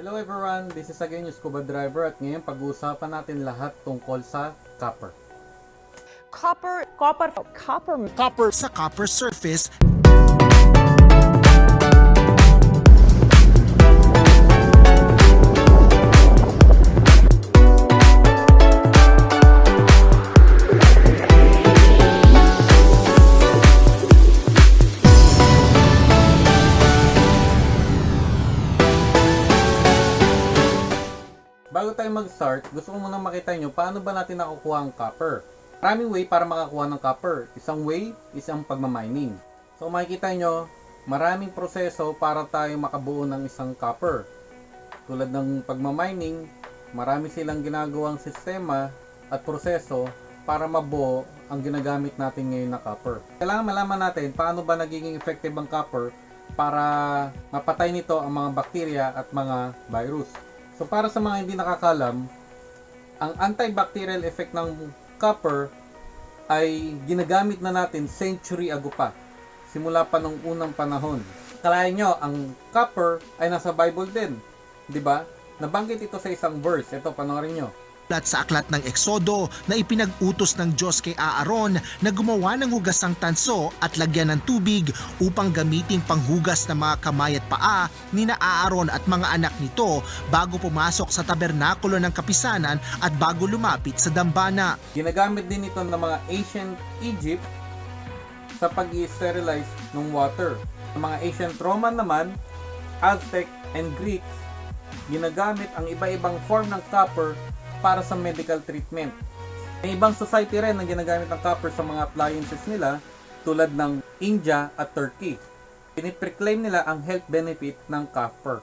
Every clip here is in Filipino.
Hello everyone, this is again yung Scuba Driver at ngayon pag-uusapan natin lahat tungkol sa copper. Copper sa copper surface. Bago tayo mag-start, gusto ko munang makita nyo paano ba natin nakukuha ang copper. Maraming way para makakuha ng copper. Isang way is ang pagmamining. So makikita nyo, maraming proseso para tayo makabuo ng isang copper. Tulad ng pagmamining, marami silang ginagawang sistema at proseso para mabuo ang ginagamit natin ngayon na copper. Kailangan malaman natin paano ba nagiging effective ang copper para mapatay nito ang mga bakterya at mga virus. So para sa mga hindi nakakalam, ang antibacterial effect ng copper ay ginagamit na natin century ago pa. Simula pa nung unang panahon. Kalayan nyo, ang copper ay nasa Bible din. 'Di ba? Nabanggit ito sa isang verse. Ito, panoorin nyo. At sa aklat ng Eksodo na ipinag-utos ng Diyos kay Aaron na gumawa ng hugasang tanso at lagyan ng tubig upang gamiting panghugas ng mga kamay at paa ni na Aaron at mga anak nito bago pumasok sa tabernakulo ng kapisanan at bago lumapit sa dambana. Ginagamit din ito ng mga ancient Egypt sa pag-sterilize ng water. Ng mga ancient Roman naman, Aztec and Greeks, ginagamit ang iba-ibang form ng copper para sa medical treatment. May ibang society rin na ginagamit ng copper sa mga appliances nila tulad ng India at Turkey. Piniproclaim nila ang health benefit ng copper.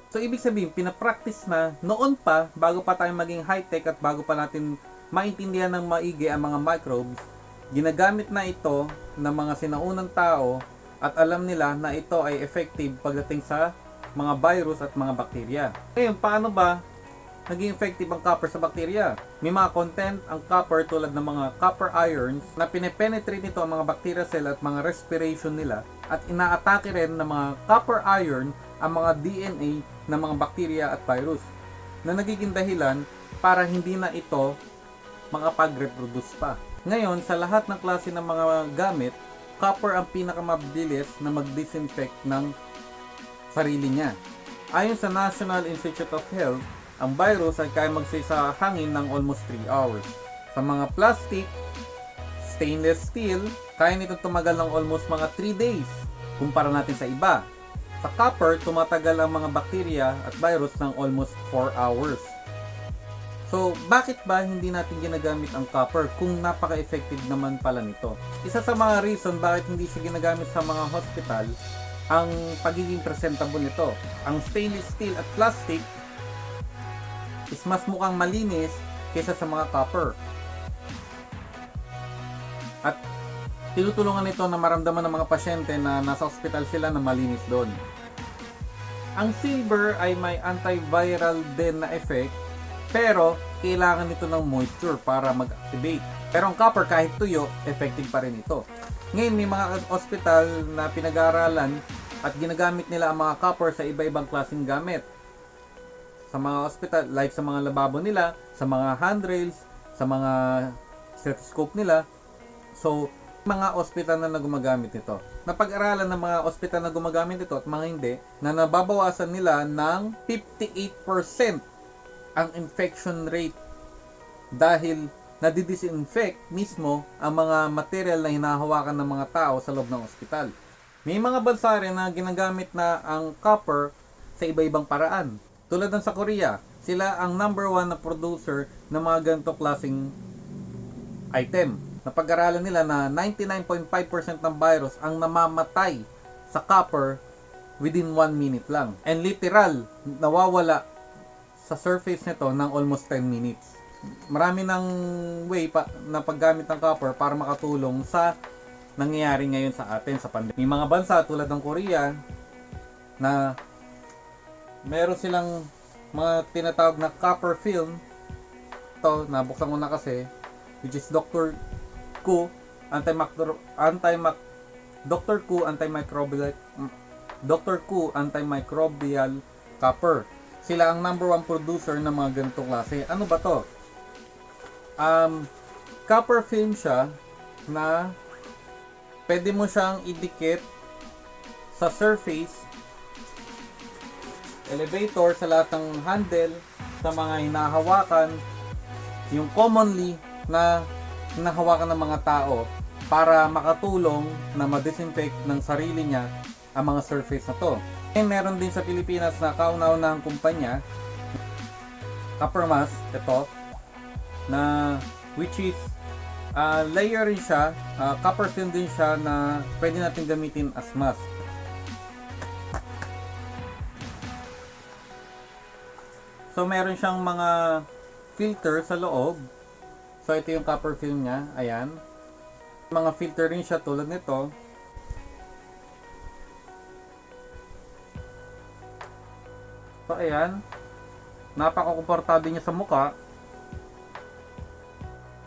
So ibig sabihin, pinapractice na noon pa, bago pa tayo maging high-tech at bago pa natin maintindihan ng maigi ang mga microbes, ginagamit na ito ng mga sinaunang tao at alam nila na ito ay effective pagdating sa mga virus at mga bakterya. Ngayon, paano ba naging effective ang copper sa bakterya? May mga content ang copper tulad ng mga copper ions na pinepenetrate nito ang mga bacteria cell at mga respiration nila at inaatake rin ng mga copper ion ang mga DNA ng mga bakterya at virus na nagiging dahilan para hindi na ito makapag-reproduce pa. Ngayon, sa lahat ng klase ng mga gamit, copper ang pinakamabilis na mag-disinfect ng sarili niya. Ayon sa National Institute of Health, ang virus ay kaya magsay sa hangin ng almost 3 hours. Sa mga plastic, stainless steel, kaya nito tumagal ng almost mga 3 days kumpara natin sa iba. Sa copper, tumatagal ang mga bakterya at virus ng almost 4 hours. So, bakit ba hindi natin ginagamit ang copper kung napaka-effective naman pala nito? Isa sa mga reason bakit hindi siya ginagamit sa mga hospital, ang pagiging presentable nito. Ang stainless steel at plastic is mas mukhang malinis kaysa sa mga copper. At tinutulungan nito na maramdaman ng mga pasyente na nasa ospital sila na malinis doon. Ang silver ay may antiviral din na effect, pero kailangan nito ng moisture para mag-activate. Pero ang copper kahit tuyo, effective pa rin ito. Ngayon may mga ospital na pinag-aaralan at ginagamit nila ang mga copper sa iba-ibang klaseng gamit. Sa mga hospital, like sa mga lababo nila, sa mga handrails, sa mga stethoscope nila. So, mga hospital na gumagamit ito. Napag-aralan ng mga hospital na gumagamit ito at mga hindi, na nababawasan nila ng 58% ang infection rate dahil nadidisinfect mismo ang mga material na hinahawakan ng mga tao sa loob ng hospital. May mga bansa rin na ginagamit na ang copper sa iba-ibang paraan. Tulad ng sa Korea, sila ang number 1 na producer ng mga ganito klaseng item. Napag-aralan nila na 99.5% ng virus ang namamatay sa copper within 1 minute lang. And literal, nawawala sa surface nito ng almost 10 minutes. Marami ng way na paggamit ng copper para makatulong sa nangyayari ngayon sa atin sa pandemya. May mga bansa tulad ng Korea na meron silang mga tinatawag na copper film. Ito, nabuksan ko na kasi, which is Dr. Ku antimicrobial copper. Sila ang number 1 producer ng mga ganitong klase. Ano ba to? Copper film siya na pwede mo siyang idikit sa surface, elevator, sa lahat ng handle, sa mga hinahawakan, yung commonly na hinahawakan ng mga tao para makatulong na ma-disinfect ng sarili niya ang mga surface na to. Meron din sa Pilipinas na kauna-unahang kumpanya, Copper Mask, ito, na which is layer rin siya, copper film din siya na pwede natin gamitin as mask. So meron siyang mga filter sa loob. So ito yung copper film niya, ayan. Mga filter rin siya tulad nito. So ayan, napaka-komportable niya sa mukha.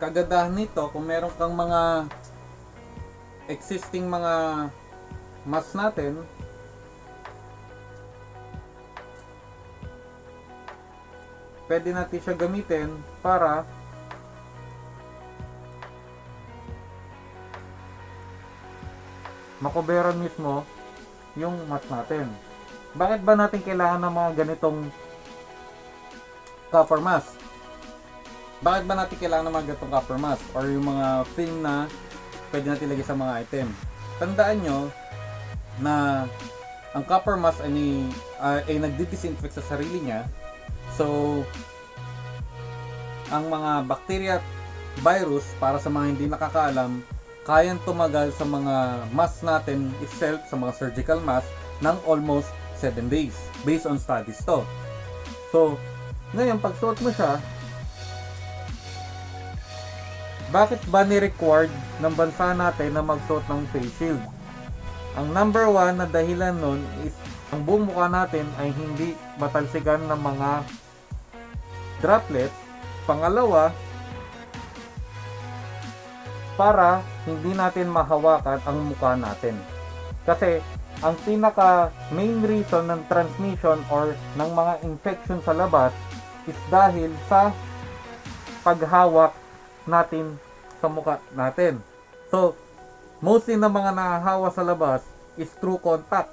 Kagandahan nito, kung meron kang mga existing mga mask natin, pwede natin siya gamitin para makoberan mismo yung mask natin. Bakit ba natin kailangan ng mga ganitong copper mask? Bakit ba natin kailangan ng mga ganitong copper mask or yung mga film na pwede natin lagay sa mga item? Tandaan nyo na ang copper mask ay nagdi-disinfect sa sarili niya. So, ang mga bacteria at virus, para sa mga hindi nakakaalam, kayang tumagal sa mga mask natin itself, sa mga surgical mask, ng almost 7 days based on studies to. So, ngayon pag suot mo siya, bakit ba ni-required ng bansa natin na magsuot ng face shield? Ang number 1 na dahilan nun is ang buong mukha natin ay hindi matalsikan ng mga droplets. Pangalawa, para hindi natin mahawakan ang mukha natin. Kasi ang pinaka main reason ng transmission or ng mga infection sa labas is dahil sa paghawak natin sa mukha natin. So, mostly na mga nahahawa sa labas is through contact.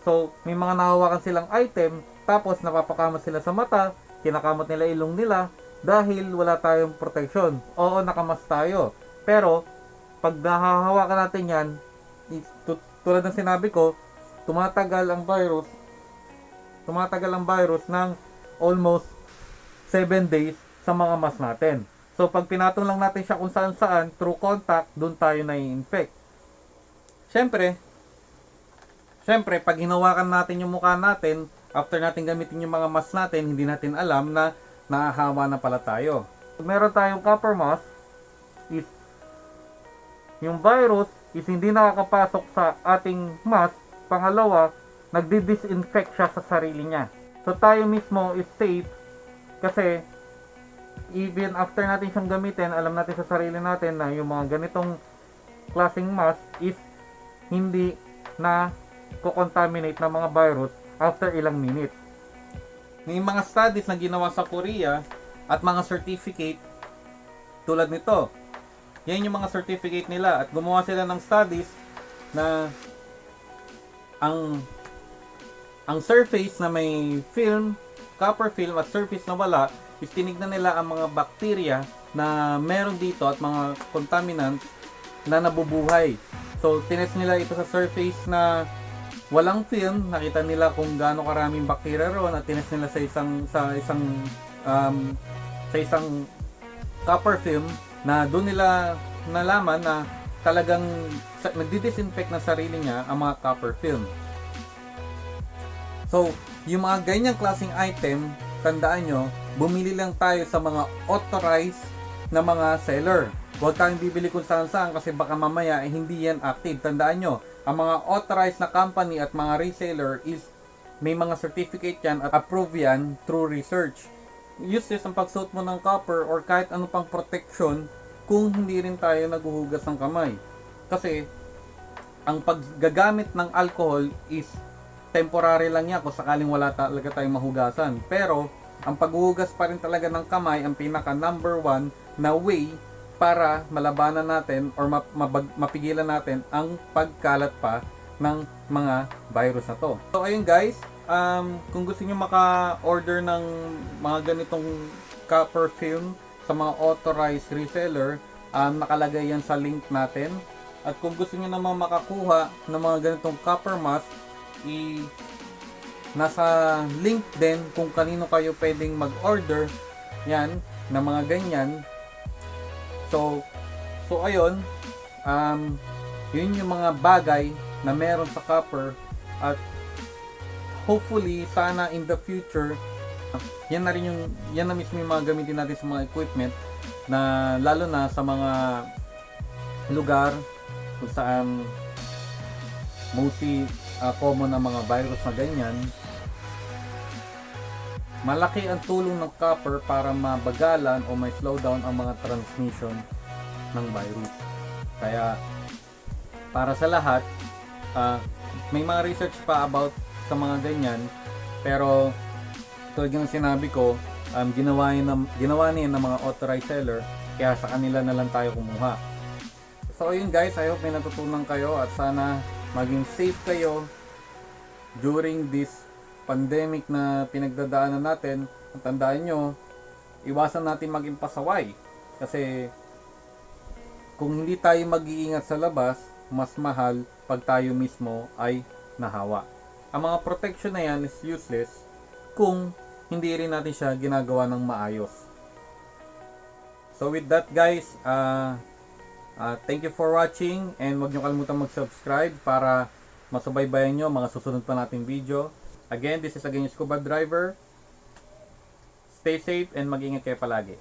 So, may mga nahawakan silang item, tapos napapakamot sila sa mata, kinakamot nila ilong nila, dahil wala tayong protection. Oo, nakamas tayo. Pero, pag nahahawakan natin yan, tulad ng sinabi ko, tumatagal ang virus ng almost 7 days sa mga mask natin. So, pag pinatong lang natin siya kung saan-saan, through contact, doon tayo na-infect. Siyempre, pag hinawakan natin yung mukha natin, after natin gamitin yung mga mask natin, hindi natin alam na nahahawa na pala tayo. Meron tayong copper mask, is yung virus is hindi nakakapasok sa ating mask. Pangalawa, nagdi-disinfect siya sa sarili niya. So, tayo mismo is safe kasi even after natin siyang gamitin, alam natin sa sarili natin na yung mga ganitong klaseng mask is hindi na ko-contaminate ng mga virus after ilang minutes. May mga studies na ginawa sa Korea at mga certificate tulad nito. Yan yung mga certificate nila at gumawa sila ng studies na ang surface na may film, copper film at surface na wala, is tinignan nila ang mga bacteria na meron dito at mga contaminants na nabubuhay. So, tinest nila ito sa surface na walang film, nakita nila kung gaano karaming bacteria roon at tinest nila sa isang copper film na doon nila nalaman na talagang nagdi-disinfect ng sarili niya ang mga copper film. So, yung mga ganyang klaseng item, tandaan nyo, bumili lang tayo sa mga authorized na mga seller. Huwag tayong bibili kung saan-saan kasi baka mamaya hindi yan active. Tandaan nyo, ang mga authorized na company at mga reseller is may mga certificate yan at approve yan through research. Useless ang pagsuot mo ng copper or kahit ano pang protection kung hindi rin tayo naghuhugas ng kamay. Kasi ang paggagamit ng alcohol is temporary lang yan kung sakaling wala talaga tayong mahugasan. Pero ang paghuhugas pa rin talaga ng kamay ang pinaka number one na way para malabanan natin or mapigilan natin ang pagkalat pa ng mga virus na to. So ayun guys, kung gusto niyo maka-order ng mga ganitong copper film sa mga authorized reseller, nakalagay yan sa link natin. At kung gusto niyo naman makakuha ng mga ganitong copper mask, nasa link din kung kanino kayo pwedeng mag-order yan ng mga ganyan. So ayun, yun yung mga bagay na meron sa copper, at hopefully sana in the future yan na mismo yung mga gamitin natin sa mga equipment, na lalo na sa mga lugar kung saan mostly common na mga virus na ganyan. Malaki ang tulong ng copper para mabagalan o may slow down ang mga transmission ng virus. Kaya para sa lahat, may mga research pa about sa mga ganyan, pero tulad yung sinabi ko, ginawa niya ng mga authorized seller, kaya sa kanila na lang tayo kumuha. So ayun guys, I hope may natutunan kayo at sana maging safe kayo during this pandemic na pinagdadaanan natin. At tandaan nyo, iwasan natin maging pasaway, kasi kung hindi tayo mag-iingat sa labas, mas mahal pag tayo mismo ay nahawa. Ang mga protection na yan is useless kung hindi rin natin siya ginagawa ng maayos. So with that guys, thank you for watching, and huwag nyo kalimutan mag-subscribe para masubaybayan nyo mga susunod pa nating video. Again, this is again yung Scuba Driver. Stay safe and mag-ingat kayo palagi.